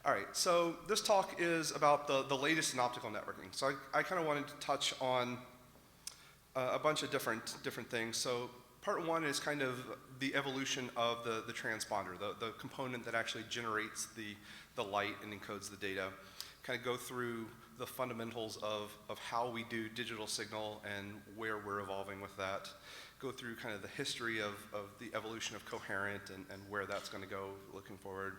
All right, so this talk is about the latest in optical networking. So I kind of wanted to touch on a bunch of different things. So part one is kind of the evolution of the transponder, the component that actually generates the light and encodes the data. Kind of go through the fundamentals of how we do digital signal and where we're evolving with that. Go through kind of the history of the evolution of coherent and where that's going to go looking forward.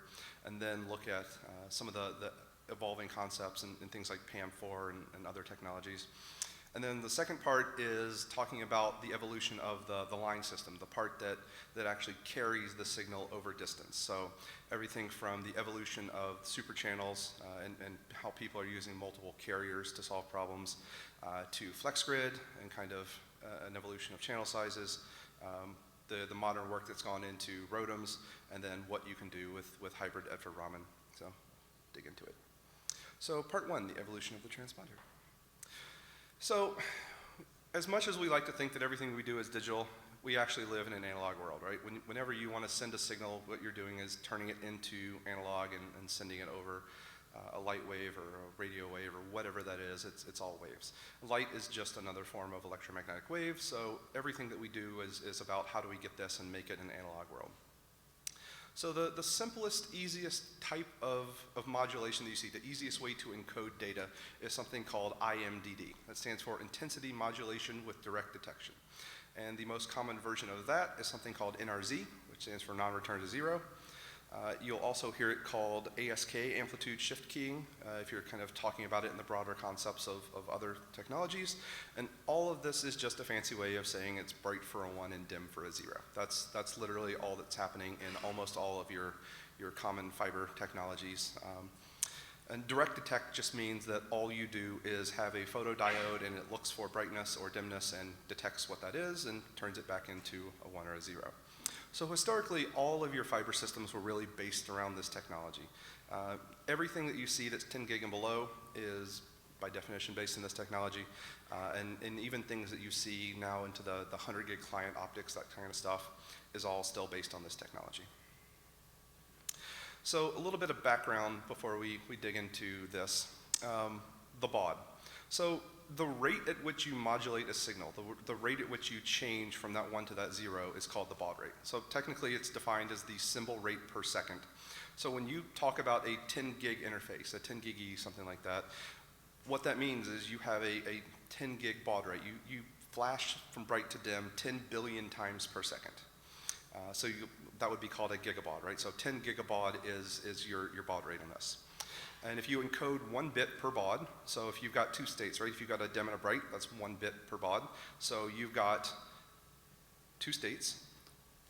And then look at some of the evolving concepts and things like PAM4 and other technologies. And then the second part is talking about the evolution of the line system, the part that actually carries the signal over distance. So everything from the evolution of super channels and how people are using multiple carriers to solve problems to FlexGrid and kind of an evolution of channel sizes, the modern work that's gone into ROADMs, and then what you can do with hybrid EDFO Raman. So dig into it. So part one, the evolution of the transponder. So as much as we like to think that everything we do is digital, we actually live in an analog world, right? Whenever you want to send a signal, what you're doing is turning it into analog and sending it over a light wave or a radio wave or whatever that is. It's all waves. Light is just another form of electromagnetic wave, so everything that we do is about how do we get this and make it an analog world. So the simplest, easiest type of modulation that you see, the easiest way to encode data is something called IMDD. That stands for Intensity Modulation with Direct Detection. And the most common version of that is something called NRZ, which stands for Non-Return to Zero. You'll also hear it called ASK, Amplitude Shift Keying, if you're kind of talking about it in the broader concepts of other technologies. And all of this is just a fancy way of saying it's bright for a 1 and dim for a 0. That's literally all that's happening in almost all of your common fiber technologies. And direct detect just means that all you do is have a photodiode and it looks for brightness or dimness and detects what that is and turns it back into a 1 or a 0. So historically, all of your fiber systems were really based around this technology. Everything that you see that's 10 gig and below is, by definition, based in this technology. And even things that you see now into the 100 gig client optics, that kind of stuff, is all still based on this technology. So a little bit of background before we dig into this. The baud. So the rate at which you modulate a signal, the rate at which you change from that 1 to that 0 is called the baud rate. So technically it's defined as the symbol rate per second. So when you talk about a 10 gig interface, a 10 gig E, something like that, what that means is you have a 10 gig baud rate. You flash from bright to dim 10 billion times per second. So that would be called a gigabaud, right? So 10 gigabaud is your baud rate on this. And if you encode 1 bit per baud, so if you've got 2 states, right? If you've got a dim and a bright, that's 1 bit per baud. So you've got 2 states.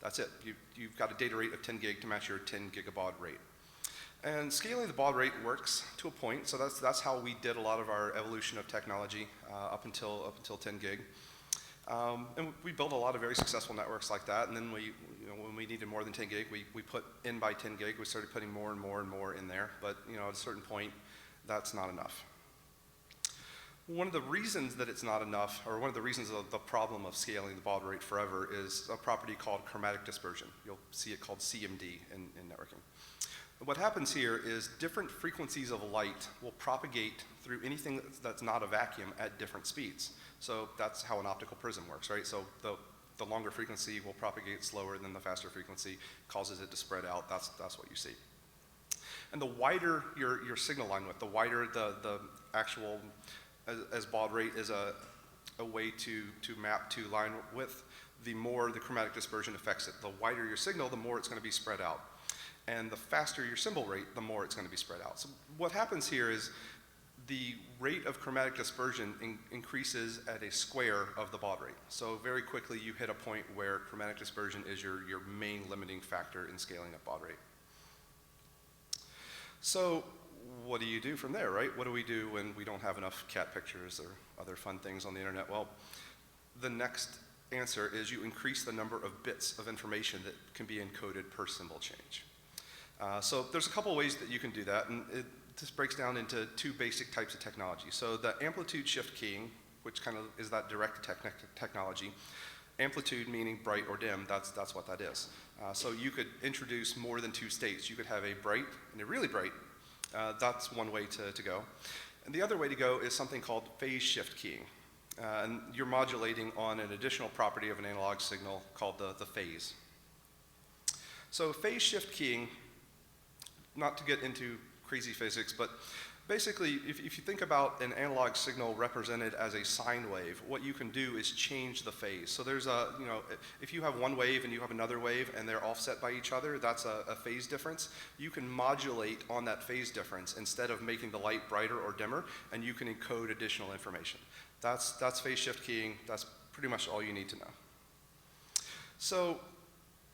That's it. You've got a data rate of 10 gig to match your 10 gigabaud rate. And scaling the baud rate works to a point. So that's how we did a lot of our evolution of technology up until 10 gig. And we built a lot of very successful networks like that. And then when we needed more than 10 gig, we put in by 10 gig. We started putting more and more and more in there. But at a certain point, that's not enough. One of the reasons that it's not enough, or one of the reasons of the problem of scaling the baud rate forever, is a property called chromatic dispersion. You'll see it called CMD in networking. What happens here is different frequencies of light will propagate through anything that's not a vacuum at different speeds. So that's how an optical prism works, right? So the longer frequency will propagate slower than the faster frequency, causes it to spread out. That's what you see. And the wider your signal line width, the wider the actual, as baud rate is a way to map to line width, the more the chromatic dispersion affects it. The wider your signal, the more it's going to be spread out. And the faster your symbol rate, the more it's going to be spread out. So what happens here is the rate of chromatic dispersion increases at a square of the baud rate. So very quickly you hit a point where chromatic dispersion is your main limiting factor in scaling up baud rate. So what do you do from there, right? What do we do when we don't have enough cat pictures or other fun things on the internet? Well, the next answer is you increase the number of bits of information that can be encoded per symbol change. So there's a couple ways that you can do that, and this breaks down into 2 basic types of technology. So the amplitude shift keying, which kind of is that direct technology. Amplitude meaning bright or dim, that's what that is. So you could introduce more than 2 states. You could have a bright and a really bright, That's one way to go. And the other way to go is something called phase shift keying. And you're modulating on an additional property of an analog signal called the phase. So phase shift keying, not to get into crazy physics, but basically, if you think about an analog signal represented as a sine wave, what you can do is change the phase. So there's a, if you have one wave and you have another wave and they're offset by each other, that's a phase difference. You can modulate on that phase difference instead of making the light brighter or dimmer, and you can encode additional information. That's phase shift keying. That's pretty much all you need to know. So,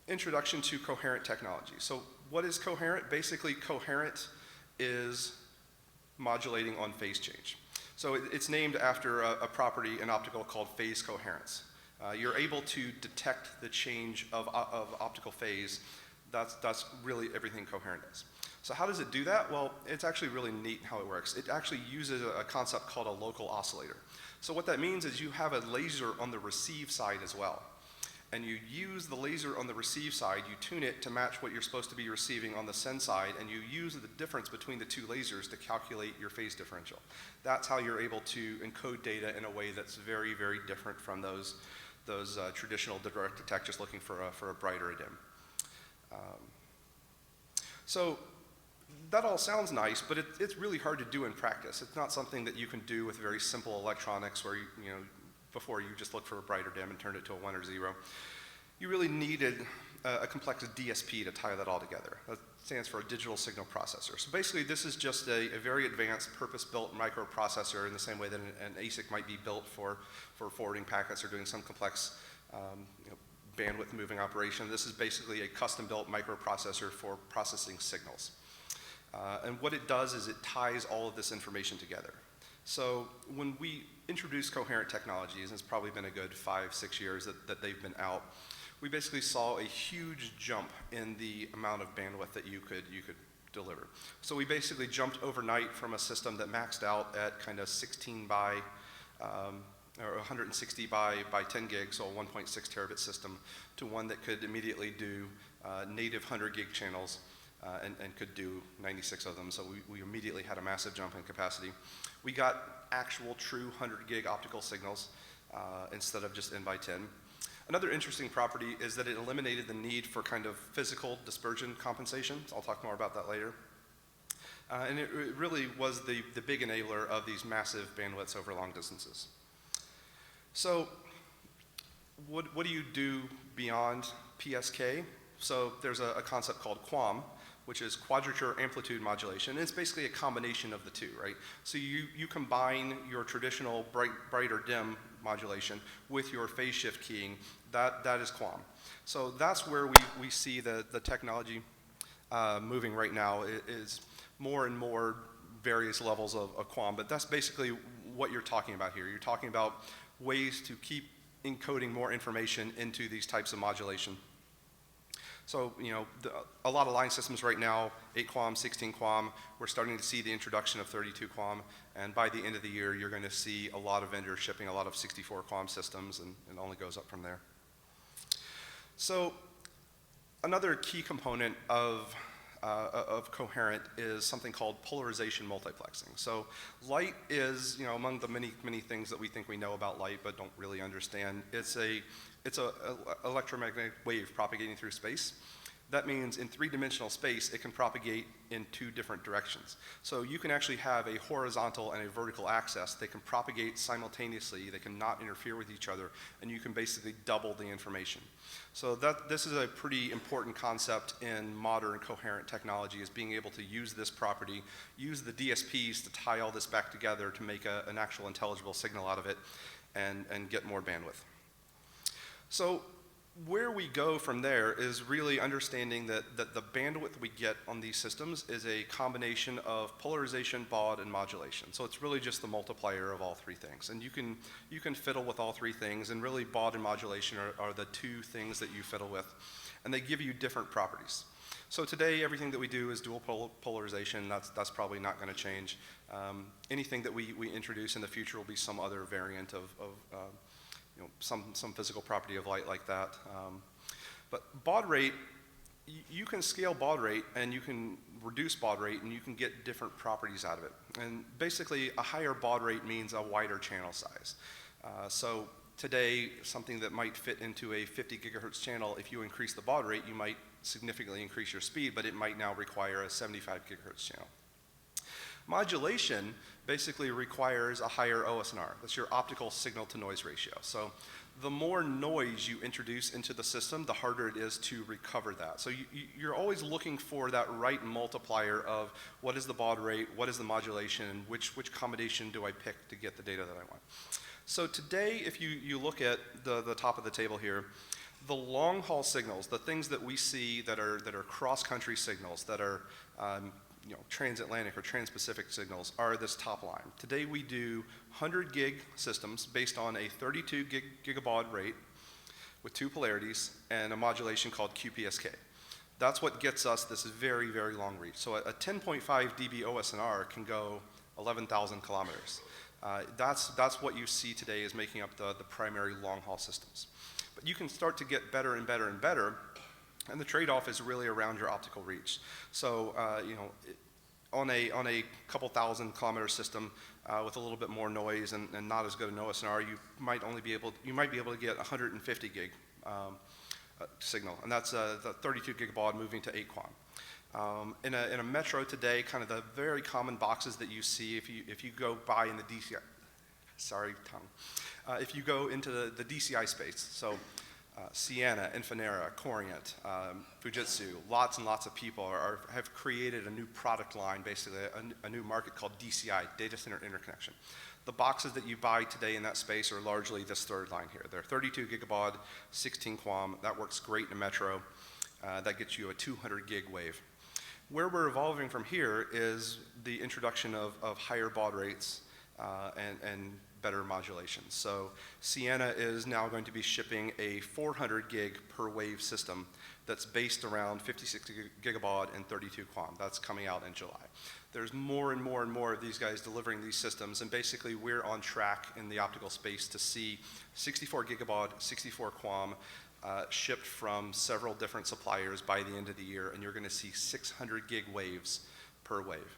introduction to coherent technology. So what is coherent? Basically, coherent is modulating on phase change. So it's named after a property in optical called phase coherence. You're able to detect the change of optical phase. That's really everything coherent is. So how does it do that? Well, it's actually really neat how it works. It actually uses a concept called a local oscillator. So what that means is you have a laser on the receive side as well. And you use the laser on the receive side, you tune it to match what you're supposed to be receiving on the send side, and you use the difference between the two lasers to calculate your phase differential. That's how you're able to encode data in a way that's very, very different from those traditional direct detect, just looking for a bright or a dim. So that all sounds nice, but it's really hard to do in practice. It's not something that you can do with very simple electronics where before you just look for a bright or dim and turn it to a 1 or 0. You really needed a complex DSP to tie that all together. That stands for a digital signal processor. So basically this is just a very advanced purpose-built microprocessor in the same way that an ASIC might be built for forwarding packets or doing some complex bandwidth moving operation. This is basically a custom-built microprocessor for processing signals. And what it does is it ties all of this information together. So when we introduced Coherent Technologies, and it's probably been a good 5-6 years that they've been out, we basically saw a huge jump in the amount of bandwidth that you could deliver. So we basically jumped overnight from a system that maxed out at kind of 16 by or 160 by 10 gigs, so a 1.6 terabit system, to one that could immediately do native 100 gig channels and could do 96 of them. So we immediately had a massive jump in capacity. We got actual true 100 gig optical signals instead of just N by 10. Another interesting property is that it eliminated the need for kind of physical dispersion compensation. So I'll talk more about that later. And it really was the big enabler of these massive bandwidths over long distances. So what do you do beyond PSK? So there's a concept called QAM, which is quadrature amplitude modulation. And it's basically a combination of the two, right? So you combine your traditional bright or dim modulation with your phase shift keying. That is QAM. So that's where we see the technology moving right now is more and more various levels of QAM. But that's basically what you're talking about here. You're talking about ways to keep encoding more information into these types of modulation. So, a lot of line systems right now, 8 QAM, 16 QAM, we're starting to see the introduction of 32 QAM, and by the end of the year, you're going to see a lot of vendors shipping a lot of 64 QAM systems, and it only goes up from there. So, another key component of Coherent is something called polarization multiplexing. So, light is, among the many things that we think we know about light but don't really understand. It's a electromagnetic wave propagating through space. That means in 3-dimensional space, it can propagate in 2 different directions. So you can actually have a horizontal and a vertical axis. They can propagate simultaneously. They can not interfere with each other, and you can basically double the information. So this is a pretty important concept in modern coherent technology, is being able to use this property, use the DSPs to tie all this back together to make an actual intelligible signal out of it, and get more bandwidth. So where we go from there is really understanding that the bandwidth we get on these systems is a combination of polarization, baud, and modulation. So it's really just the multiplier of all 3 things. And you can fiddle with all 3 things, and really baud and modulation are the 2 things that you fiddle with. And they give you different properties. So today, everything that we do is dual polarization. That's probably not going to change. Anything that we introduce in the future will be some other variant of some physical property of light like that. But baud rate, you can scale baud rate and you can reduce baud rate and you can get different properties out of it. And basically, a higher baud rate means a wider channel size. So today, something that might fit into a 50 gigahertz channel, if you increase the baud rate, you might significantly increase your speed, but it might now require a 75 gigahertz channel. Modulation basically requires a higher OSNR. That's your optical signal to noise ratio. So the more noise you introduce into the system, the harder it is to recover that. So you're always looking for that right multiplier of what is the baud rate, what is the modulation, and which combination do I pick to get the data that I want. So today, if you look at the top of the table here, the long haul signals, the things that we see that are cross-country signals, that are transatlantic or trans-Pacific signals, are this top line. Today we do 100 gig systems based on a 32 gigabaud rate with 2 polarities and a modulation called QPSK. That's what gets us this very, very long reach. So a 10.5 dB OSNR can go 11,000 kilometers. That's what you see today is making up the primary long haul systems. But you can start to get better and better and better, and the trade-off is really around your optical reach. So on a couple thousand kilometer system with a little bit more noise and not as good an OSNR, you might be able to get 150 gig signal, and that's the 32 gigabaud moving to 8 QAM. In a metro today, kind of the very common boxes that you see if you go by in the DCI, sorry tongue, if you go into the DCI space, so Sienna, Infinera, Coherent, Fujitsu, lots and lots of people have created a new product line, basically a new market called DCI, Data Center Interconnection. The boxes that you buy today in that space are largely this third line here. They're 32 gigabaud, 16 QAM. That works great in a metro. That gets you a 200 gig wave. Where we're evolving from here is the introduction of higher baud rates and better modulation. So Sienna is now going to be shipping a 400 gig per wave system that's based around 56 gigabaud and 32 QAM. That's coming out in July. There's more and more and more of these guys delivering these systems, and basically we're on track in the optical space to see 64 gigabaud, 64 QAM shipped from several different suppliers by the end of the year, and you're going to see 600 gig waves per wave.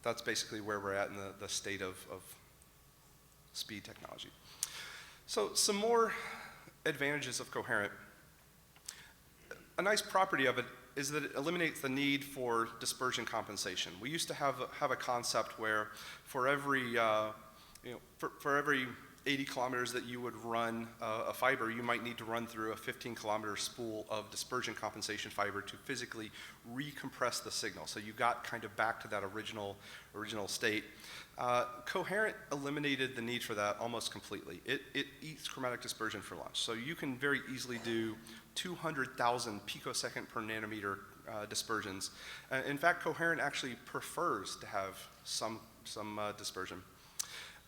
That's basically where we're at in the state of speed technology. So some more advantages of Coherent. A nice property of it is that it eliminates the need for dispersion compensation. We used to have a concept where for every for every 80 kilometers that you would run a fiber, you might need to run through a 15 kilometer spool of dispersion compensation fiber to physically recompress the signal. So you got kind of back to that original state. Coherent eliminated the need for that almost completely. It eats chromatic dispersion for lunch. So you can very easily do 200,000 picosecond per nanometer dispersions. In fact, Coherent actually prefers to have some dispersion.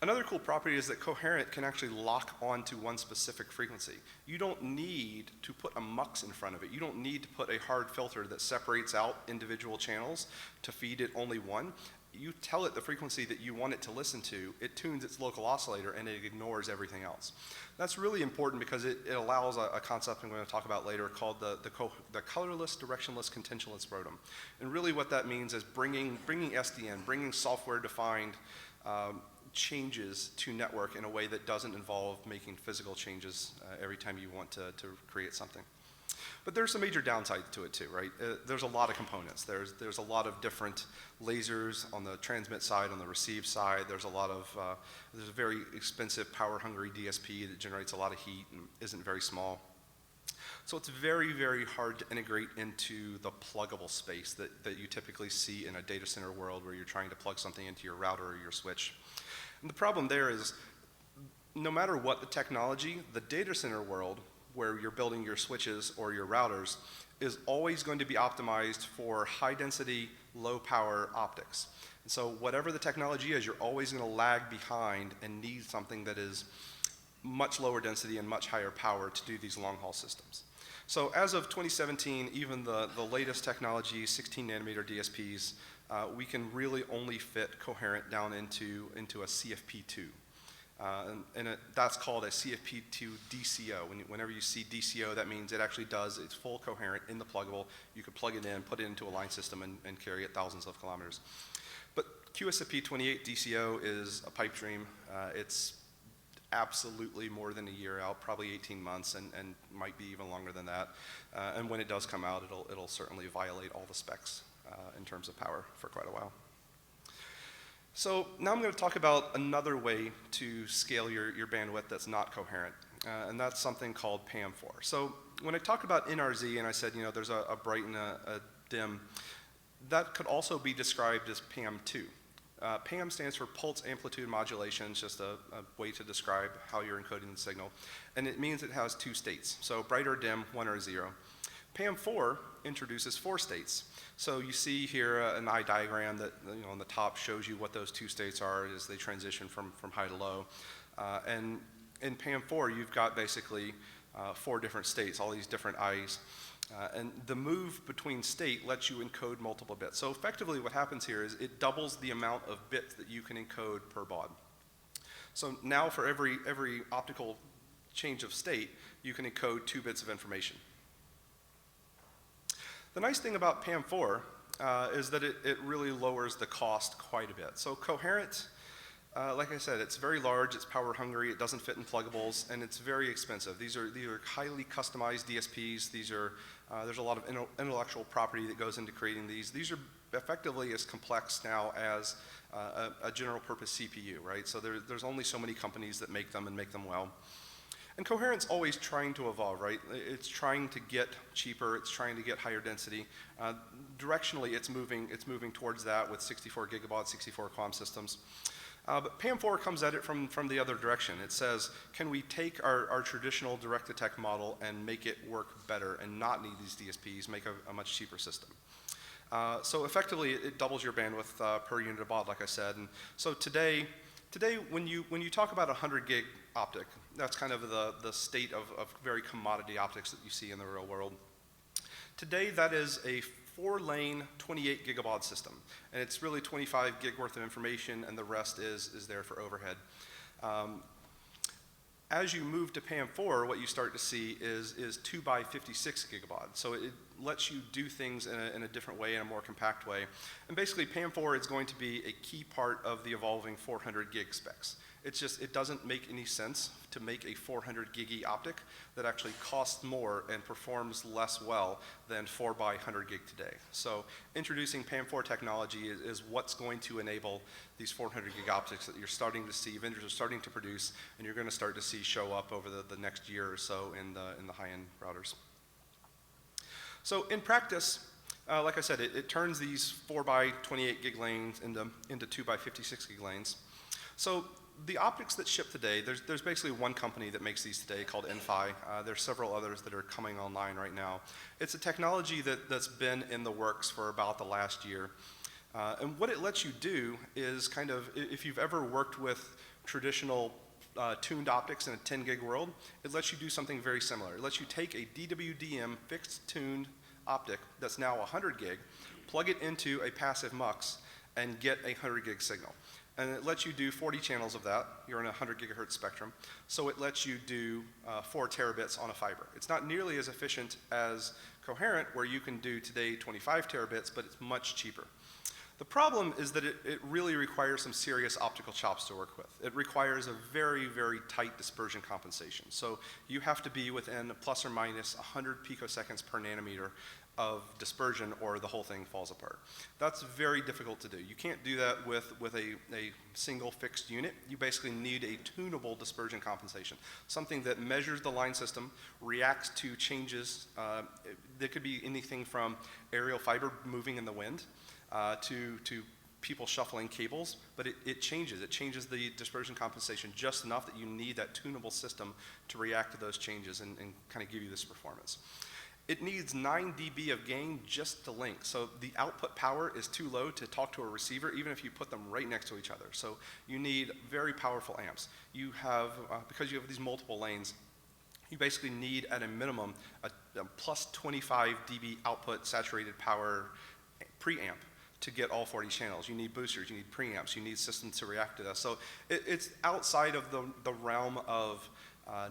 Another cool property is that Coherent can actually lock onto one specific frequency. You don't need to put a mux in front of it. You don't need to put a hard filter that separates out individual channels to feed it only one. You tell it the frequency that you want it to listen to, it tunes its local oscillator, and it ignores everything else. That's really important because it allows a concept I'm going to talk about later called the colorless, directionless, contentionless ROADM. And really what that means is bringing SDN, bringing software-defined changes to network in a way that doesn't involve making physical changes every time you want to create something. But there's some major downsides to it too, right? There's a lot of components. There's a lot of different lasers on the transmit side, on the receive side. There's a very expensive power-hungry DSP that generates a lot of heat and isn't very small. So it's very, very hard to integrate into the pluggable space that you typically see in a data center world where you're trying to plug something into your router or your switch. And the problem there is, no matter what the technology, the data center world, where you're building your switches or your routers, is always going to be optimized for high density, low power optics. And so whatever the technology is, you're always going to lag behind and need something that is much lower density and much higher power to do these long haul systems. So as of 2017, even the latest technology, 16 nanometer DSPs, we can really only fit Coherent down into a CFP2. That's called a CFP to DCO. Whenever you see DCO, that means it actually does, it's full coherent in the pluggable. You could plug it in, put it into a line system, and carry it thousands of kilometers. But QSFP28 DCO is a pipe dream. It's absolutely more than a year out, probably 18 months, and might be even longer than that. And when it does come out, it'll certainly violate all the specs in terms of power for quite a while. So now I'm going to talk about another way to scale your bandwidth that's not coherent, and that's something called PAM4. So when I talk about NRZ, and I said, there's a bright and a dim, that could also be described as PAM2. PAM stands for pulse amplitude modulation. It's just a way to describe how you're encoding the signal, and it means it has two states, so bright or dim, 1 or 0. PAM4 introduces 4 states. So you see here an eye diagram that on the top shows you what those 2 states are as they transition from high to low. And in PAM4, you've got basically 4 different states, all these different eyes. And the move between state lets you encode multiple bits. So effectively what happens here is it doubles the amount of bits that you can encode per baud. So now for every optical change of state, you can encode 2 bits of information. The nice thing about PAM4 is that it really lowers the cost quite a bit. So coherent, like I said, it's very large, it's power hungry, it doesn't fit in pluggables, and it's very expensive. These are highly customized DSPs. There's a lot of intellectual property that goes into creating these. These are effectively as complex now as a general purpose CPU, right? So there's only so many companies that make them and make them well. And coherent's always trying to evolve, right? It's trying to get cheaper, it's trying to get higher density. Directionally, it's moving towards that with 64 gigabaud, 64 QAM systems. But PAM4 comes at it from the other direction. It says, can we take our traditional direct-to-tech model and make it work better and not need these DSPs, make a much cheaper system? So effectively, it doubles your bandwidth per unit of baud, like I said. And so today, when you talk about 100 gig optic, that's kind of the state of very commodity optics that you see in the real world. Today, that is a 4-lane, 28 gigabaud system, and it's really 25 gig worth of information, and the rest is there for overhead. As you move to PAM4, what you start to see is 2 by 56 gigabaud. So it lets you do things in a different way, in a more compact way. And basically, PAM4 is going to be a key part of the evolving 400 gig specs. It doesn't make any sense to make a 400 gig optic that actually costs more and performs less well than 4 by 100 gig today. So introducing PAM4 technology is what's going to enable these 400 gig optics that you're starting to see, vendors are starting to produce, and you're going to start to see show up over the next year or so in the high-end routers. So in practice, like I said, it turns these 4 by 28 gig lanes into 2 by 56 gig lanes. So the optics that ship today, there's basically one company that makes these today called NFi. There's several others that are coming online right now. It's a technology that's been in the works for about the last year. And what it lets you do is kind of, if you've ever worked with traditional tuned optics in a 10 gig world, it lets you do something very similar. It lets you take a DWDM fixed tuned optic that's now 100 gig, plug it into a passive mux, and get a 100 gig signal. And it lets you do 40 channels of that. You're in a 100 gigahertz spectrum. So it lets you do 4 terabits on a fiber. It's not nearly as efficient as coherent, where you can do today 25 terabits, but it's much cheaper. The problem is that it really requires some serious optical chops to work with. It requires a very, very tight dispersion compensation. So you have to be within plus or minus 100 picoseconds per nanometer of dispersion, or the whole thing falls apart. That's very difficult to do. You can't do that with a single fixed unit. You basically need a tunable dispersion compensation, something that measures the line system, reacts to changes. There could be anything from aerial fiber moving in the wind to people shuffling cables, but it changes. It changes the dispersion compensation just enough that you need that tunable system to react to those changes and kind of give you this performance. It needs 9 dB of gain just to link. So the output power is too low to talk to a receiver, even if you put them right next to each other. So you need very powerful amps. You have, because you have these multiple lanes, you basically need at a minimum a plus 25 dB output saturated power preamp to get all 40 channels. You need boosters, you need preamps, you need systems to react to this. So it's outside of the realm of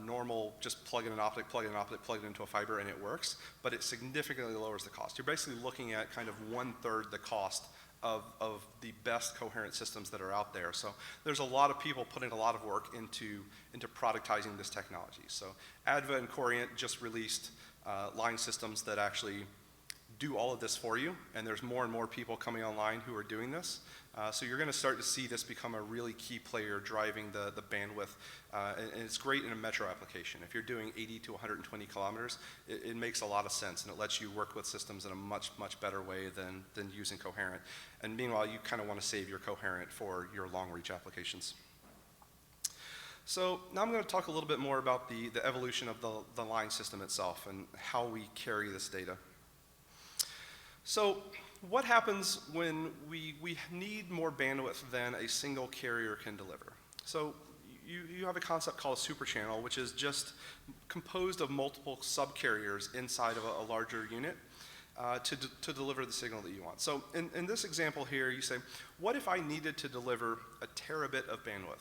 normal, just plug in an optic, plug it into a fiber, and it works, but it significantly lowers the cost. You're basically looking at kind of 1/3 the cost of the best coherent systems that are out there. So there's a lot of people putting a lot of work into productizing this technology. So ADVA and Coherent just released line systems that actually do all of this for you, and there's more and more people coming online who are doing this. So you're going to start to see this become a really key player driving the bandwidth, and it's great in a metro application. If you're doing 80 to 120 kilometers, it makes a lot of sense, and it lets you work with systems in a much, much better way than using coherent. And meanwhile, you kind of want to save your coherent for your long reach applications. So now I'm going to talk a little bit more about the evolution of the line system itself and how we carry this data. So what happens when we need more bandwidth than a single carrier can deliver? So you have a concept called a superchannel, which is just composed of multiple subcarriers inside of a larger unit to deliver the signal that you want. So in this example here, you say, what if I needed to deliver a terabit of bandwidth?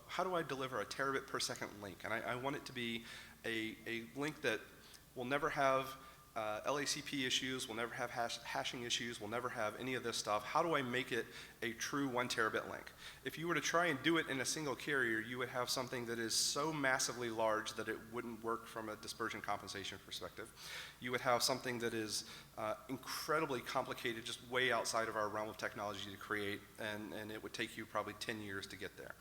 How do I deliver a terabit per second link? And I want it to be a link that will never have LACP issues, will never have hashing issues, will never have any of this stuff. How do I make it a true 1 terabit link? If you were to try and do it in a single carrier, you would have something that is so massively large that it wouldn't work from a dispersion compensation perspective. You would have something that is incredibly complicated, just way outside of our realm of technology to create, and it would take you probably 10 years to get there.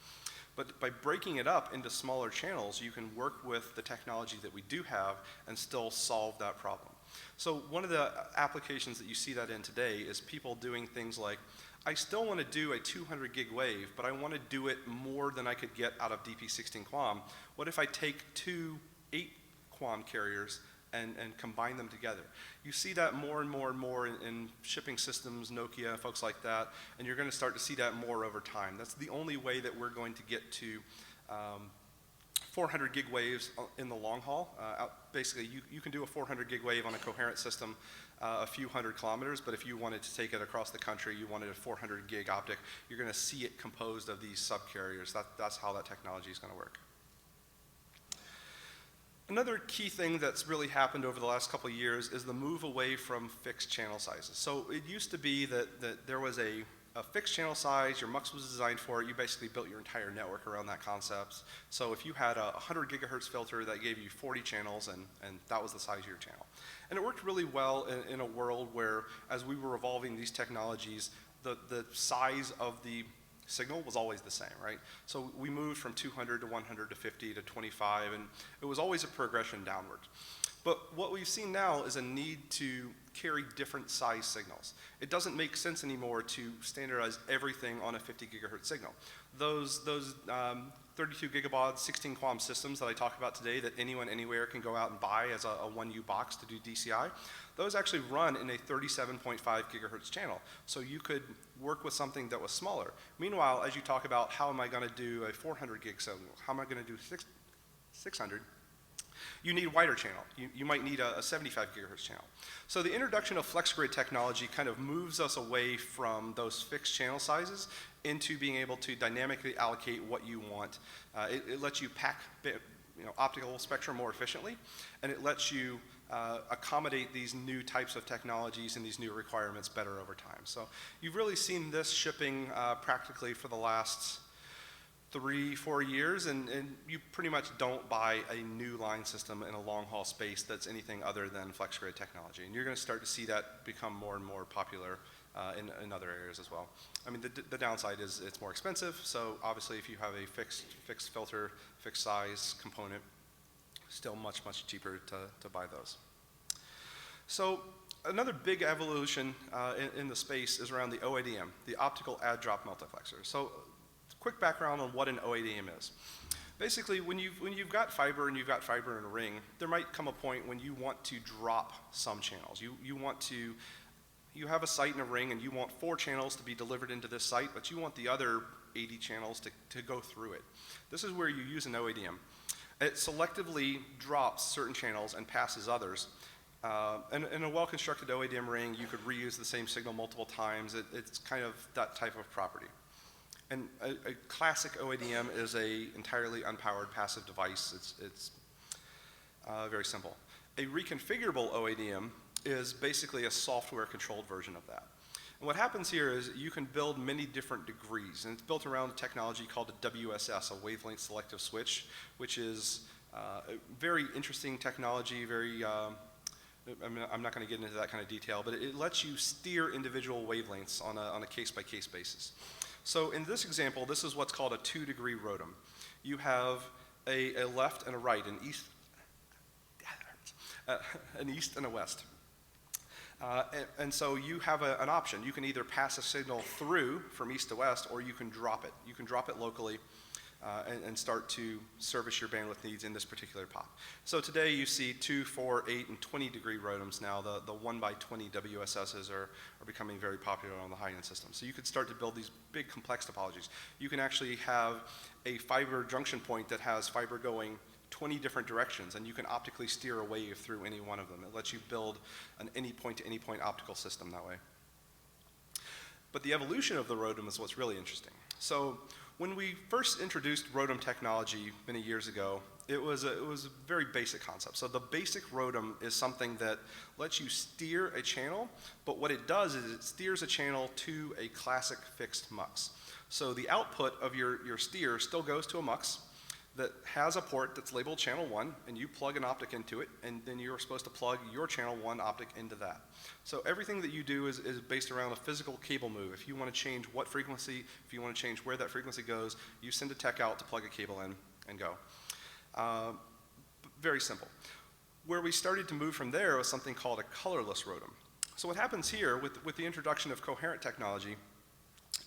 But by breaking it up into smaller channels, you can work with the technology that we do have and still solve that problem. So one of the applications that you see that in today is people doing things like, I still want to do a 200 gig wave, but I want to do it more than I could get out of DP16 QAM. What if I take 2 8 QAM carriers and combine them together? You see that more and more and more in shipping systems, Nokia, folks like that, and you're going to start to see that more over time. That's the only way that we're going to get to 400 gig waves in the long haul. Basically, you can do a 400 gig wave on a coherent system a few hundred kilometers, but if you wanted to take it across the country, you wanted a 400 gig optic, you're going to see it composed of these subcarriers. That's how that technology is going to work. Another key thing that's really happened over the last couple of years is the move away from fixed channel sizes. So it used to be that there was a fixed channel size, your MUX was designed for it, you basically built your entire network around that concept. So if you had a 100 gigahertz filter, that gave you 40 channels, and that was the size of your channel. And it worked really well in a world where, as we were evolving these technologies, the size of the signal was always the same, right? So we moved from 200 to 100 to 50 to 25, and it was always a progression downward. But what we've seen now is a need to carry different size signals. It doesn't make sense anymore to standardize everything on a 50 gigahertz signal. Those 32 gigabaud 16 QAM systems that I talk about today that anyone anywhere can go out and buy as a 1U box to do DCI, those actually run in a 37.5 gigahertz channel. So you could work with something that was smaller. Meanwhile, as you talk about how am I going to do a 400 gig signal, how am I going to do 600, you need a wider channel. You might need a 75 gigahertz channel. So the introduction of FlexGrid technology kind of moves us away from those fixed channel sizes into being able to dynamically allocate what you want. It lets you pack optical spectrum more efficiently, and it lets you accommodate these new types of technologies and these new requirements better over time. So you've really seen this shipping practically for the last 3-4 years, and you pretty much don't buy a new line system in a long haul space that's anything other than FlexGrid technology. And you're going to start to see that become more and more popular in other areas as well. I mean, the downside is it's more expensive, so obviously if you have a fixed filter, fixed size component, still much, much cheaper to buy those. So another big evolution in the space is around the OADM, the optical add-drop multiplexer. So quick background on what an OADM is. Basically, when you've got fiber and you've got fiber in a ring, there might come a point when you want to drop some channels. You have a site in a ring and you want 4 channels to be delivered into this site, but you want the other 80 channels to go through it. This is where you use an OADM. It selectively drops certain channels and passes others. In a well-constructed OADM ring, you could reuse the same signal multiple times. It's kind of that type of property. And a classic OADM is a entirely unpowered passive device. It's very simple. A reconfigurable OADM is basically a software-controlled version of that. And what happens here is you can build many different degrees, and it's built around a technology called a WSS, a wavelength selective switch, which is a very interesting technology, I'm not going to get into that kind of detail, but it lets you steer individual wavelengths on a case-by-case basis. So in this example, this is what's called a 2-degree ROADM. You have a left and a right, an east and a west. And so you have an option. You can either pass a signal through from east to west, or you can drop it. You can drop it locally and start to service your bandwidth needs in this particular pop. So today you see 2, 4, 8, and 20-degree ROADMs now. The 1x20 WSSs are becoming very popular on the high-end system. So you could start to build these big complex topologies. You can actually have a fiber junction point that has fiber going 20 different directions, and you can optically steer a wave through any one of them. It lets you build an any point-to-any-point optical system that way. But the evolution of the ROADM is what's really interesting. So when we first introduced ROADM technology many years ago, it was a very basic concept. So the basic ROADM is something that lets you steer a channel, but what it does is it steers a channel to a classic fixed mux. So the output of your steer still goes to a mux that has a port that's labeled channel 1, and you plug an optic into it, and then you're supposed to plug your channel 1 optic into that. So everything that you do is based around a physical cable move. If you want to change what frequency, if you want to change where that frequency goes, you send a tech out to plug a cable in and go. Very simple. Where we started to move from there was something called a colorless ROADM. So what happens here with the introduction of Coherent Technology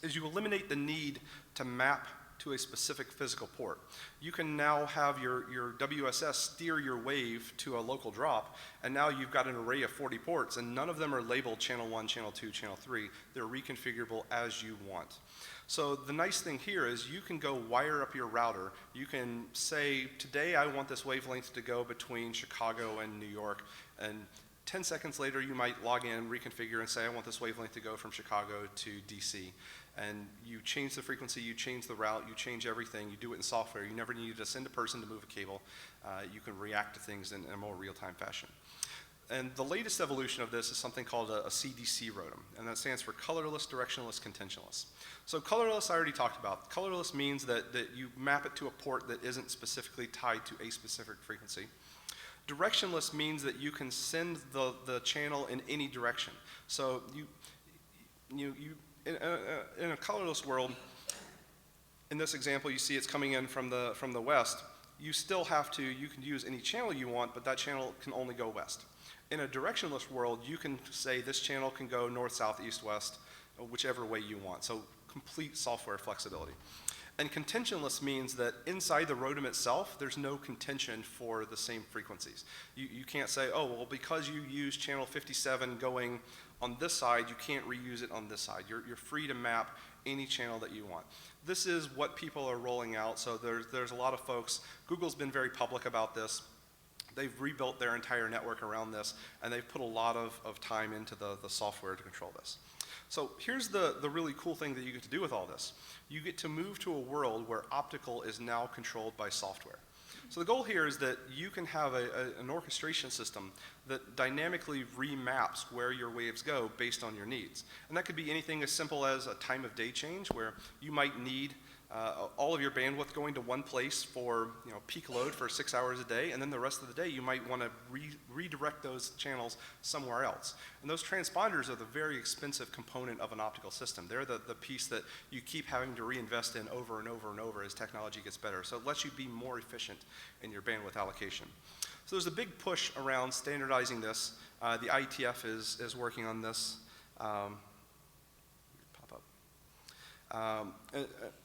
is you eliminate the need to map to a specific physical port. You can now have your WSS steer your wave to a local drop, and now you've got an array of 40 ports, and none of them are labeled channel 1, channel 2, channel 3. They're reconfigurable as you want. So the nice thing here is you can go wire up your router. You can say, today I want this wavelength to go between Chicago and New York, and 10 seconds later you might log in, reconfigure, and say I want this wavelength to go from Chicago to DC. And you change the frequency, you change the route, you change everything, you do it in software. You never need to send a person to move a cable. You can react to things in a more real-time fashion. And the latest evolution of this is something called a CDC ROADM, and that stands for colorless, directionless, contentionless. So colorless I already talked about. Colorless means that you map it to a port that isn't specifically tied to a specific frequency. Directionless means that you can send the channel in any direction. So in a colorless world, in this example, you see it's coming in from the west. You still have to, you can use any channel you want, but that channel can only go west. In a directionless world, you can say this channel can go north, south, east, west, whichever way you want. So complete software flexibility. And contentionless means that inside the ROADM itself, there's no contention for the same frequencies. You can't say, oh, well, because you use channel 57 going on this side, you can't reuse it on this side. You're free to map any channel that you want. This is what people are rolling out, so there's a lot of folks. Google's been very public about this. They've rebuilt their entire network around this, and they've put a lot of time into the software to control this. So here's the really cool thing that you get to do with all this. You get to move to a world where optical is now controlled by software. So the goal here is that you can have an orchestration system that dynamically remaps where your waves go based on your needs. And that could be anything as simple as a time of day change, where you might need all of your bandwidth going to one place for peak load for 6 hours a day, and then the rest of the day you might want to redirect those channels somewhere else. And those transponders are the very expensive component of an optical system. They're the piece that you keep having to reinvest in over and over and over as technology gets better. So it lets you be more efficient in your bandwidth allocation. So there's a big push around standardizing this. The IETF is working on this.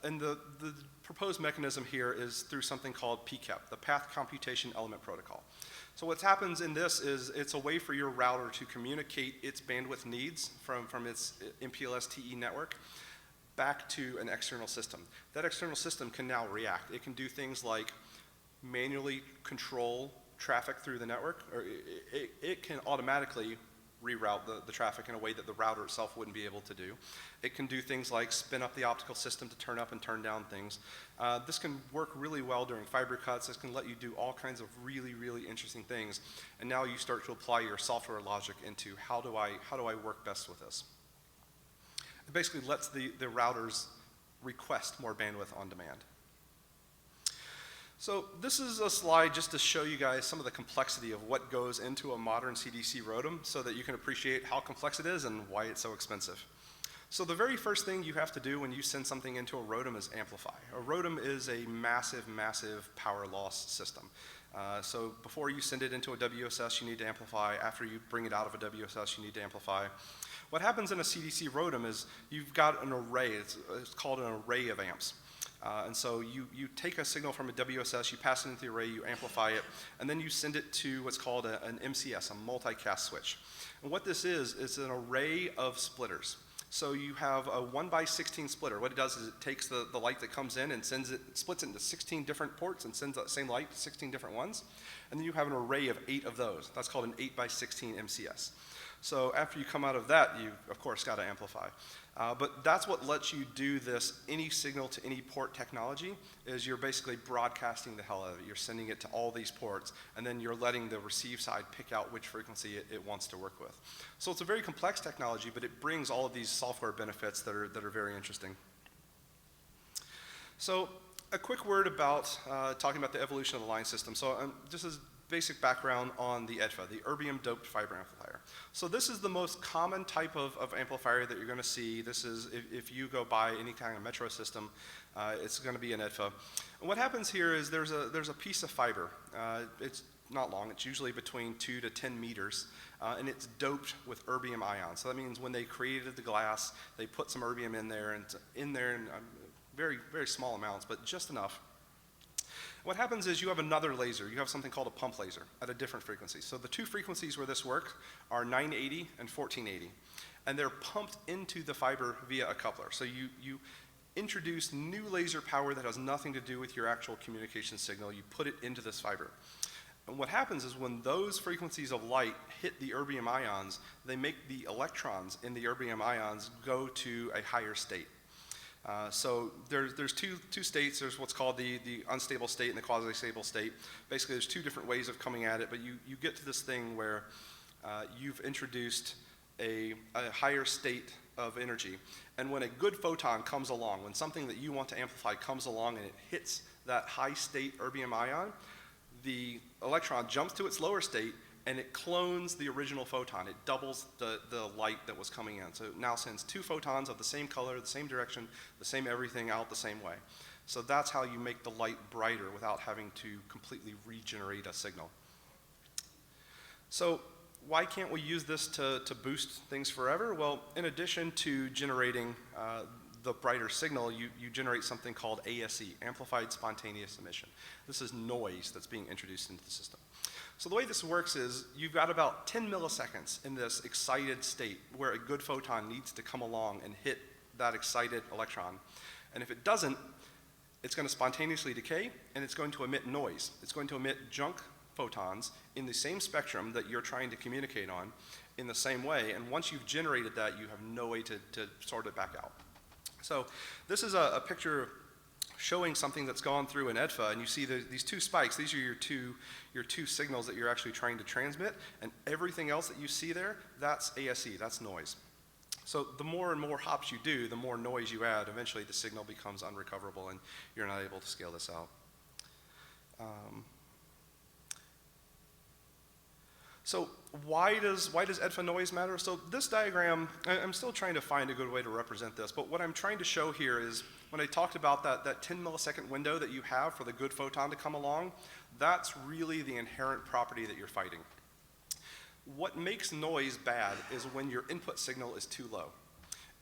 And the proposed mechanism here is through something called PCAP, the Path Computation Element Protocol. So what happens in this is it's a way for your router to communicate its bandwidth needs from its MPLS TE network back to an external system. That external system can now react. It can do things like manually control traffic through the network, or it can automatically reroute the traffic in a way that the router itself wouldn't be able to do. It can do things like spin up the optical system to turn up and turn down things. This can work really well during fiber cuts. This can let you do all kinds of really, really interesting things. And now you start to apply your software logic into how do I work best with this? It basically lets the routers request more bandwidth on demand. So this is a slide just to show you guys some of the complexity of what goes into a modern CDC ROADM so that you can appreciate how complex it is and why it's so expensive. So the very first thing you have to do when you send something into a ROADM is amplify. A ROADM is a massive, massive power loss system. So before you send it into a WSS, you need to amplify. After you bring it out of a WSS, you need to amplify. What happens in a CDC ROADM is you've got an array. It's called an array of amps. And so you take a signal from a WSS, you pass it into the array, you amplify it, and then you send it to what's called an MCS, a multicast switch. And what this is an array of splitters. So you have a 1x16 splitter. What it does is it takes the light that comes in and splits it into 16 different ports and sends that same light to 16 different ones. And then you have an array of 8 of those. That's called an 8x16 MCS. So after you come out of that, you, of course, got to amplify. But that's what lets you do this any signal to any port technology, is you're basically broadcasting the hell out of it. You're sending it to all these ports, and then you're letting the receive side pick out which frequency it wants to work with. So it's a very complex technology, but it brings all of these software benefits that are very interesting. So a quick word about talking about the evolution of the line system. So this is basic background on the EDFO, the Erbium doped fiber amplifier. So this is the most common type of amplifier that you're going to see. This is, if you go buy any kind of metro system, it's going to be an EDFO. And what happens here is there's a piece of fiber. It's not long. It's usually between 2 to 10 meters, and it's doped with erbium ions. So that means when they created the glass, they put some erbium in there, in very, very small amounts, but just enough. What happens is you have another laser. You have something called a pump laser at a different frequency. So the two frequencies where this works are 980 and 1480. And they're pumped into the fiber via a coupler. So you introduce new laser power that has nothing to do with your actual communication signal. You put it into this fiber. And what happens is when those frequencies of light hit the erbium ions, they make the electrons in the erbium ions go to a higher state. So there's two states. There's what's called the unstable state and the quasi-stable state. Basically, there's two different ways of coming at it, but you get to this thing where you've introduced a higher state of energy. And when a good photon comes along, when something that you want to amplify comes along and it hits that high state erbium ion, the electron jumps to its lower state and it clones the original photon. It doubles the light that was coming in. So it now sends two photons of the same color, the same direction, the same everything out the same way. So that's how you make the light brighter without having to completely regenerate a signal. So why can't we use this to boost things forever? Well, in addition to generating the brighter signal, you generate something called ASE, Amplified Spontaneous Emission. This is noise that's being introduced into the system. So the way this works is you've got about 10 milliseconds in this excited state where a good photon needs to come along and hit that excited electron. And if it doesn't, it's going to spontaneously decay and it's going to emit noise. It's going to emit junk photons in the same spectrum that you're trying to communicate on in the same way. And once you've generated that, you have no way to sort it back out. So this is a picture showing something that's gone through an EDFA, and you see these two spikes. These are your two signals that you're actually trying to transmit, and everything else that you see there, that's ASE, that's noise. So the more and more hops you do, the more noise you add. Eventually the signal becomes unrecoverable and you're not able to scale this out. So why does EDFA noise matter? So this diagram, I'm still trying to find a good way to represent this, but what I'm trying to show here is when I talked about that 10 millisecond window that you have for the good photon to come along, that's really the inherent property that you're fighting. What makes noise bad is when your input signal is too low.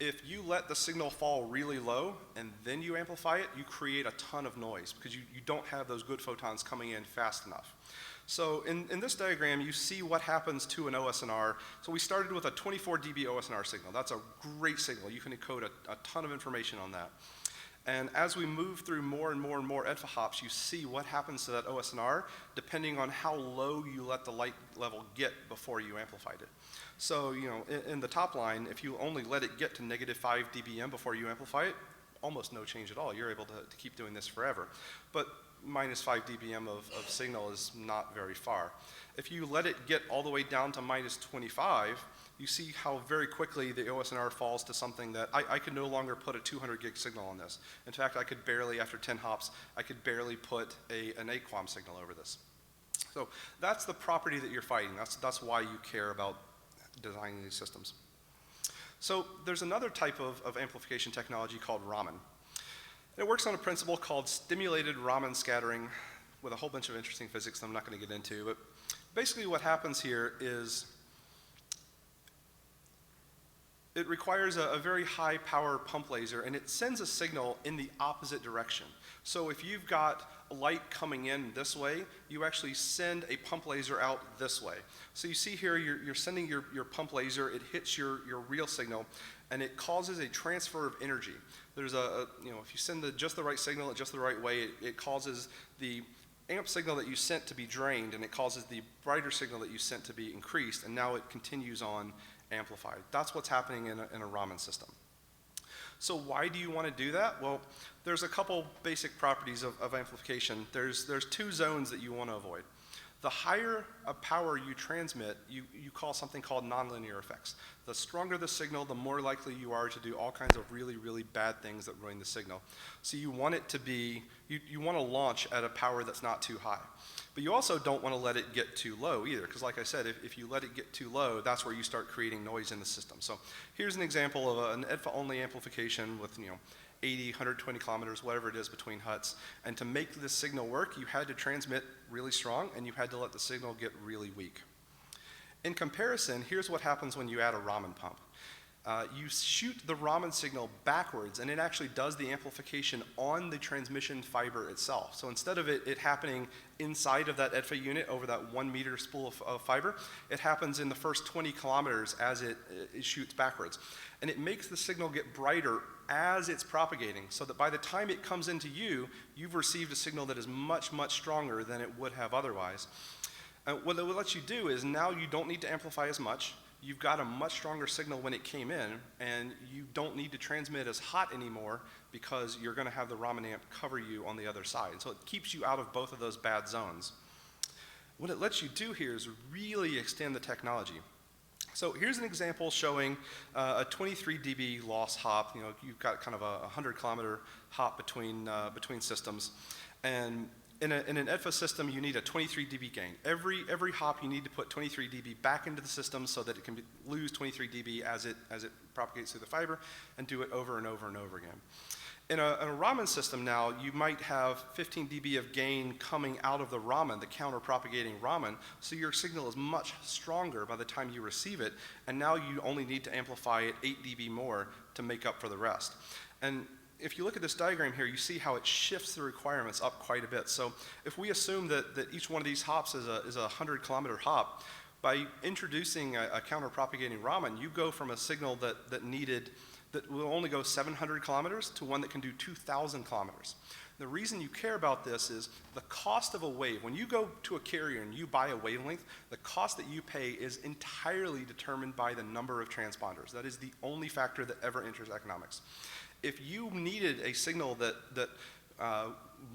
If you let the signal fall really low and then you amplify it, you create a ton of noise because you don't have those good photons coming in fast enough. So in this diagram, you see what happens to an OSNR. So we started with a 24 dB OSNR signal. That's a great signal. You can encode a ton of information on that. And as we move through more and more and more EDFO hops, you see what happens to that OSNR depending on how low you let the light level get before you amplified it. So, you know, in the top line, if you only let it get to -5 dBm before you amplify it, almost no change at all. You're able to keep doing this forever. But -5 dBm of signal is not very far. If you let it get all the way down to -25, you see how very quickly the OSNR falls to something that I could no longer put a 200 gig signal on this. In fact, I could barely, after 10 hops, I could barely put an AQAM signal over this. So that's the property that you're fighting. That's why you care about designing these systems. So there's another type of amplification technology called Raman. It works on a principle called stimulated Raman scattering with a whole bunch of interesting physics that I'm not going to get into. But basically what happens here is it requires a very high power pump laser, and it sends a signal in the opposite direction. So if you've got light coming in this way, you actually send a pump laser out this way. So you see here, you're sending your pump laser, it hits your real signal, and it causes a transfer of energy. There's you know, if you send just the right signal at just the right way, it causes the amp signal that you sent to be drained, and it causes the brighter signal that you sent to be increased, and now it continues on amplified. That's what's happening in a Raman system. So why do you want to do that? Well, there's a couple basic properties of amplification. There's two zones that you want to avoid. The higher a power you transmit, you call something called nonlinear effects. The stronger the signal, the more likely you are to do all kinds of really, really bad things that ruin the signal. So you want it to be, you want to launch at a power that's not too high. But you also don't want to let it get too low either, because like I said, if you let it get too low, that's where you start creating noise in the system. So here's an example of an EDFA-only amplification with, you know, 80, 120 kilometers, whatever it is between huts. And to make this signal work, you had to transmit really strong, and you had to let the signal get really weak. In comparison, here's what happens when you add a Raman pump. You shoot the Raman signal backwards, and it actually does the amplification on the transmission fiber itself. So instead of it happening inside of that EDFA unit over that 1 meter spool of fiber, it happens in the first 20 kilometers as it shoots backwards. And it makes the signal get brighter as it's propagating, so that by the time it comes into you, you've received a signal that is much, much stronger than it would have otherwise. What it lets you do is now you don't need to amplify as much. You've got a much stronger signal when it came in, and you don't need to transmit as hot anymore because you're going to have the Raman amp cover you on the other side. So it keeps you out of both of those bad zones. What it lets you do here is really extend the technology. So here's an example showing a 23 dB loss hop. You know, you've got kind of a 100 kilometer hop between systems, and in an EDFA system, you need a 23 dB gain. Every hop, you need to put 23 dB back into the system so that it can lose 23 dB as it propagates through the fiber, and do it over and over and over again. In a Raman system now, you might have 15 dB of gain coming out of the Raman, the counter-propagating Raman, so your signal is much stronger by the time you receive it, and now you only need to amplify it 8 dB more to make up for the rest. And if you look at this diagram here, you see how it shifts the requirements up quite a bit. So if we assume that each one of these hops is a 100 kilometer hop, by introducing a counter-propagating Raman, you go from a signal that will only go 700 kilometers to one that can do 2,000 kilometers. The reason you care about this is the cost of a wave. When you go to a carrier and you buy a wavelength, the cost that you pay is entirely determined by the number of transponders. That is the only factor that ever enters economics. If you needed a signal that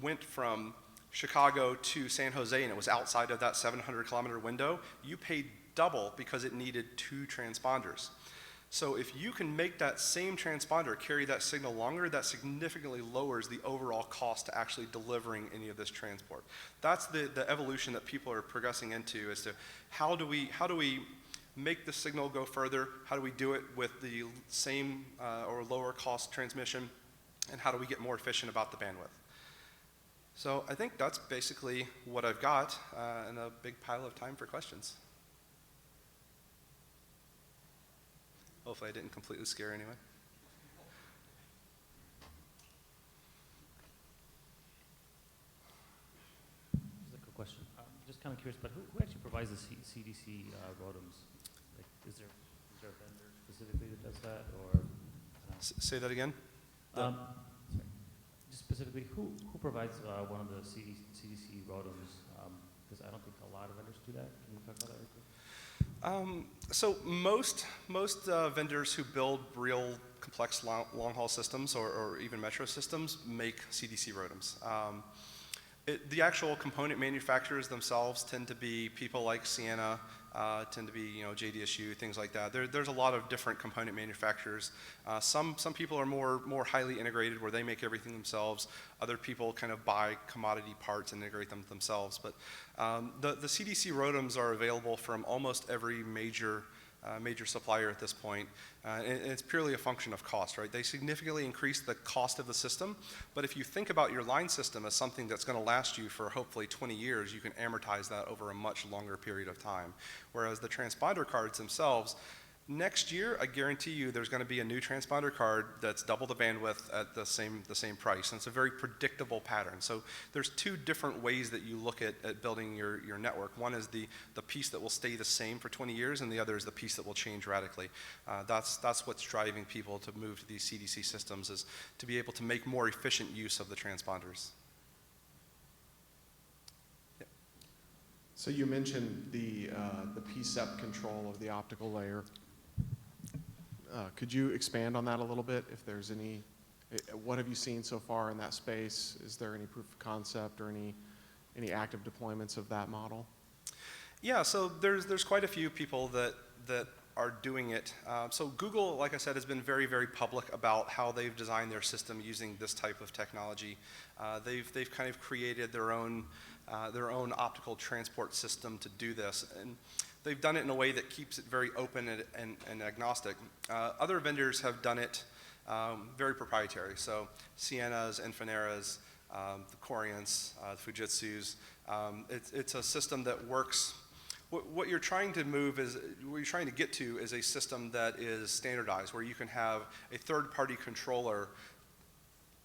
went from Chicago to San Jose and it was outside of that 700 kilometer window, you paid double because it needed 2 transponders. So if you can make that same transponder carry that signal longer, that significantly lowers the overall cost to actually delivering any of this transport. That's the evolution that people are progressing into, as to how do we make the signal go further, how do we do it with the same or lower cost transmission, and how do we get more efficient about the bandwidth. So I think that's basically what I've got, and a big pile of time for questions. Hopefully I didn't completely scare anyone. Just a quick question. Just kind of curious, but who actually provides the CDC ROADMs? Like, is there a vendor specifically that does that, or? Say that again? Sorry. specifically, who provides one of the CDC ROADMs? Because I don't think a lot of vendors do that. Can you talk about that real quick? So most vendors who build real complex long-haul systems or even metro systems make CDC ROADMs. The actual component manufacturers themselves tend to be people like Ciena, tend to be JDSU, things like that. There's a lot of different component manufacturers. Some people are more highly integrated where they make everything themselves. Other people kind of buy commodity parts and integrate them themselves. But the CDC ROADMs are available from almost every major supplier at this point. And it's purely a function of cost, right? They significantly increase the cost of the system, but if you think about your line system as something that's going to last you for hopefully 20 years, you can amortize that over a much longer period of time. Whereas the transponder cards themselves, next year, I guarantee you there's going to be a new transponder card that's double the bandwidth at the same price. And it's a very predictable pattern. So there's two different ways that you look at building your network. One is the piece that will stay the same for 20 years, and the other is the piece that will change radically. That's what's driving people to move to these CDC systems, is to be able to make more efficient use of the transponders. Yep. So you mentioned the PCAP control of the optical layer. Could you expand on that a little bit? If there's any, what have you seen so far in that space? Is there any proof of concept or any active deployments of that model? Yeah, so there's quite a few people that are doing it. So Google, like I said, has been very, very public about how they've designed their system using this type of technology. They've kind of created their own optical transport system to do this. And they've done it in a way that keeps it very open and agnostic. Other vendors have done it very proprietary. So Ciena's, Infinera's, the Corient's, the Fujitsu's. It's a system that works. What you're trying to get to is a system that is standardized, where you can have a third-party controller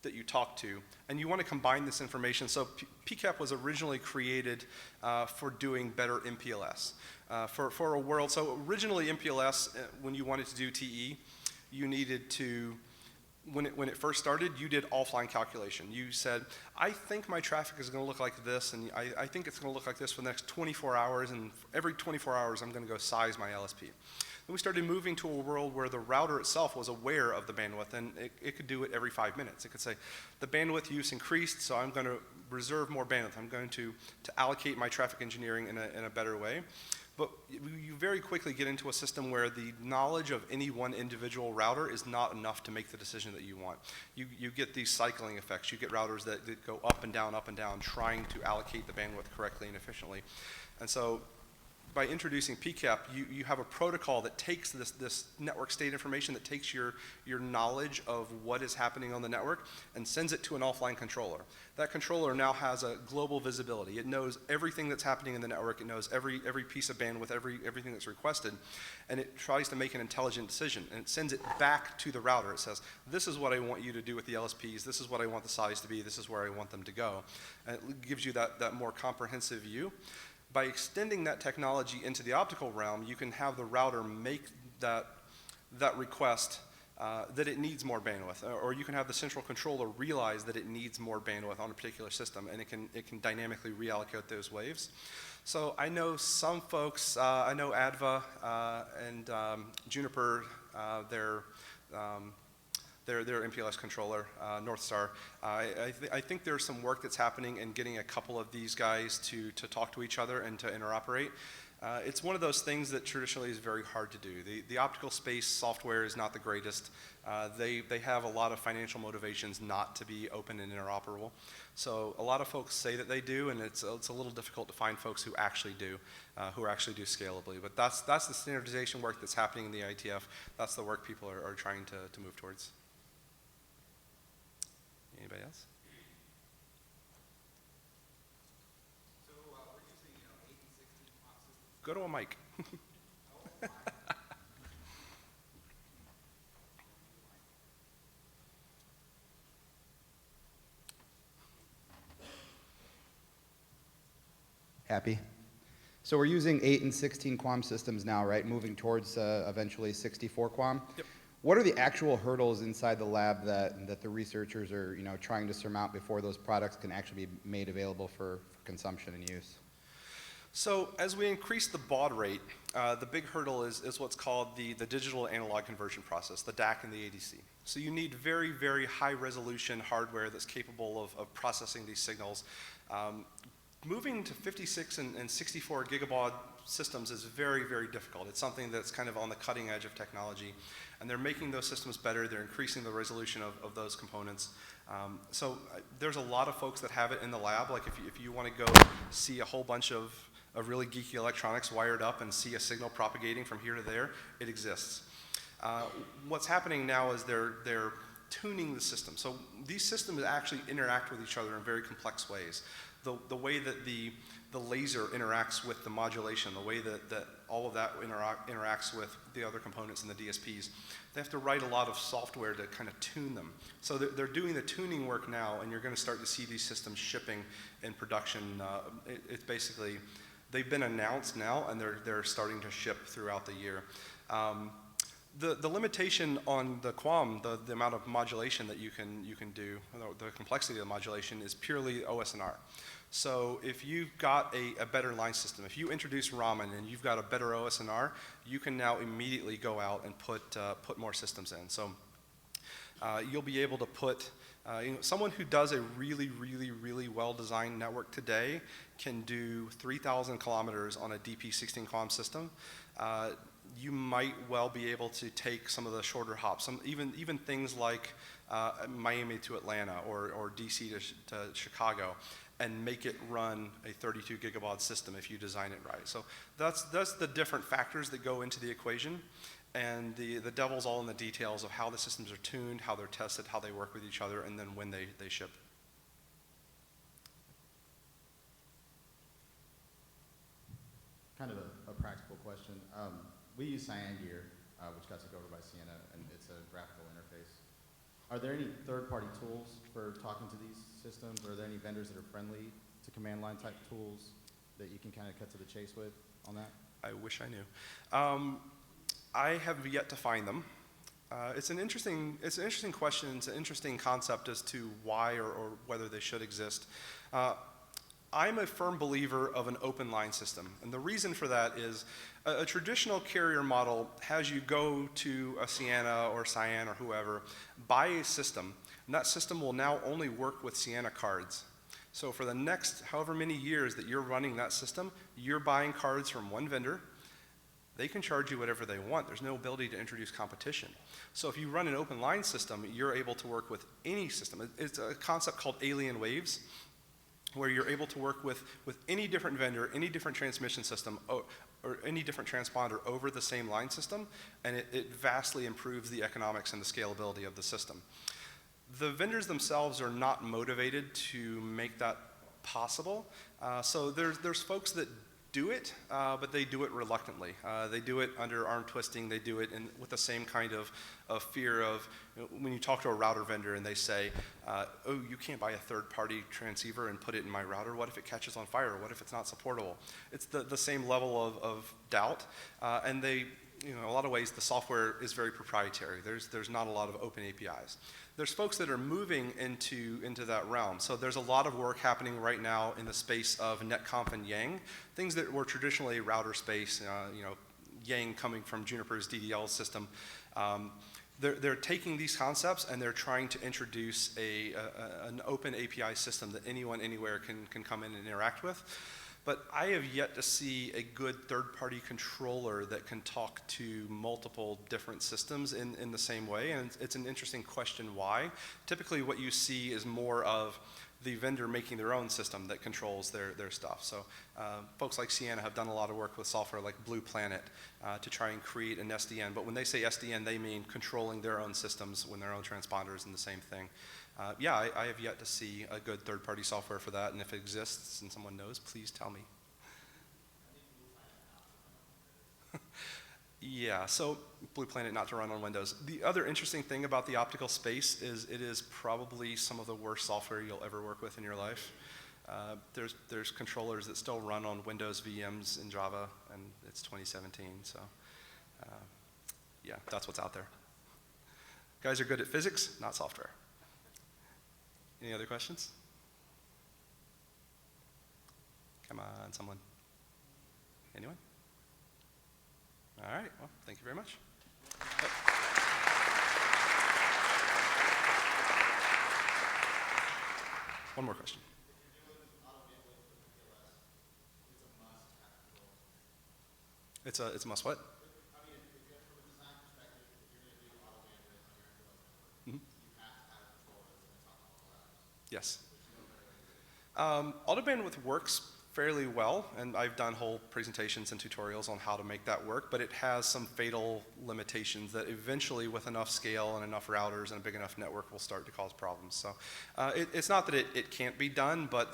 that you talk to, and you want to combine this information. So PCAP was originally created for doing better MPLS. For a world, so originally MPLS, when you wanted to do TE, you needed to, when it first started, you did offline calculation. You said, I think my traffic is going to look like this, and I think it's going to look like this for the next 24 hours, and every 24 hours I'm going to go size my LSP. Then we started moving to a world where the router itself was aware of the bandwidth, and it could do it every 5 minutes. It could say, the bandwidth use increased, so I'm going to reserve more bandwidth. I'm going to allocate my traffic engineering in a better way. But you very quickly get into a system where the knowledge of any one individual router is not enough to make the decision that you want. You get these cycling effects. You get routers that go up and down, trying to allocate the bandwidth correctly and efficiently. And so by introducing PCAP, you have a protocol that takes this network state information, that takes your knowledge of what is happening on the network and sends it to an offline controller. That controller now has a global visibility. It knows everything that's happening in the network. It knows every piece of bandwidth, everything that's requested, and it tries to make an intelligent decision, and it sends it back to the router. It says, this is what I want you to do with the LSPs. This is what I want the size to be. This is where I want them to go. And it gives you that more comprehensive view. By extending that technology into the optical realm, you can have the router make that request that it needs more bandwidth, or you can have the central controller realize that it needs more bandwidth on a particular system, and it can dynamically reallocate those waves. So I know some folks, I know ADVA and Juniper, their MPLS controller, Northstar. I think there's some work that's happening in getting a couple of these guys to talk to each other and to interoperate. It's one of those things that traditionally is very hard to do. The optical space software is not the greatest. They have a lot of financial motivations not to be open and interoperable. So a lot of folks say that they do, and it's a little difficult to find folks who actually do scalably. But that's the standardization work that's happening in the IETF. That's the work people are trying to move towards. Anybody else? So we're using 8 and 16 clock systems. Go to a mic. Happy? So we're using 8 and 16 QAM systems now, right? Moving towards eventually 64 QAM. Yep. what are the actual hurdles inside the lab that the researchers are, trying to surmount before those products can actually be made available for consumption and use? So as we increase the baud rate, the big hurdle is what's called the digital analog conversion process, the DAC and the ADC. So you need very, very high resolution hardware that's capable of processing these signals. Moving to 56 and 64 gigabaud systems is very, very difficult. It's something that's kind of on the cutting edge of technology. And they're making those systems better. They're increasing the resolution of those components. So there's a lot of folks that have it in the lab. Like if you want to go see a whole bunch of really geeky electronics wired up and see a signal propagating from here to there, it exists. What's happening now is they're tuning the system. So these systems actually interact with each other in very complex ways. The way that the laser interacts with the modulation, the way that all of that interacts with the other components in the DSPs, they have to write a lot of software to kind of tune them. So they're doing the tuning work now, and you're going to start to see these systems shipping in production. It's basically, they've been announced now, and they're starting to ship throughout the year. The limitation on the QAM, the amount of modulation that you can do, the complexity of the modulation is purely OSNR. So if you've got a better line system, if you introduce Raman and you've got a better OSNR, you can now immediately go out and put more systems in. So you'll be able to put, someone who does a really, really, really well-designed network today can do 3,000 kilometers on a DP16 QAM system. You might well be able to take some of the shorter hops, even things like Miami to Atlanta or DC to Chicago, and make it run a 32 gigabaud system if you design it right. So that's the different factors that go into the equation, and the devil's all in the details of how the systems are tuned, how they're tested, how they work with each other, and then when they ship. Kind of a practical question. We use cyan gear, which got taken over by Sienna, and it's a graphical interface. Are there any third-party tools for talking to these systems? Or are there any vendors that are friendly to command line type tools that you can kind of cut to the chase with on that? I wish I knew. I have yet to find them. It's an interesting question. It's an interesting concept as to why or whether they should exist. I'm a firm believer of an open line system. And the reason for that is a traditional carrier model has you go to a Sienna or Cyan or whoever, buy a system, and that system will now only work with Sienna cards. So for the next however many years that you're running that system, you're buying cards from one vendor. They can charge you whatever they want. There's no ability to introduce competition. So if you run an open line system, you're able to work with any system. It's a concept called alien waves, where you're able to work with any different vendor, any different transmission system, or any different transponder over the same line system, and it vastly improves the economics and the scalability of the system. The vendors themselves are not motivated to make that possible, so there's folks that do it, but they do it reluctantly. They do it under arm twisting. They do it with the same kind of fear of, when you talk to a router vendor and they say, oh, you can't buy a third-party transceiver and put it in my router. What if it catches on fire? What if it's not supportable? It's the same level of doubt, and they, in a lot of ways, the software is very proprietary. There's not a lot of open APIs. There's folks that are moving into that realm. So there's a lot of work happening right now in the space of netconf and Yang, things that were traditionally router space, Yang coming from Juniper's DDL system. They're taking these concepts and they're trying to introduce an open API system that anyone anywhere can come in and interact with. But I have yet to see a good third-party controller that can talk to multiple different systems in the same way, and it's an interesting question why. Typically what you see is more of the vendor making their own system that controls their stuff. So folks like Sienna have done a lot of work with software like Blue Planet to try and create an SDN, but when they say SDN, they mean controlling their own systems when their own transponders and the same thing. Yeah, I have yet to see a good third-party software for that, and if it exists and someone knows, please tell me. Yeah, so Blue Planet not to run on Windows. The other interesting thing about the optical space is it is probably some of the worst software you'll ever work with in your life. There's controllers that still run on Windows VMs in Java, and it's 2017, so yeah, that's what's out there. guys are good at physics, not software. Any other questions? Come on, someone. Anyone? All right, well, thank you very much. One more question. It's a must what? Mhm. Yes. Auto bandwidth works fairly well, and I've done whole presentations and tutorials on how to make that work, but it has some fatal limitations that eventually, with enough scale and enough routers and a big enough network, will start to cause problems. So it's not that it can't be done, but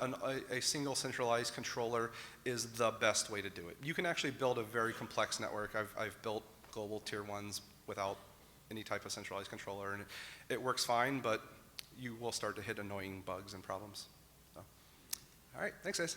a single centralized controller is the best way to do it. You can actually build a very complex network. I've built global tier 1s without any type of centralized controller, and it works fine, but you will start to hit annoying bugs and problems. So, all right, thanks guys.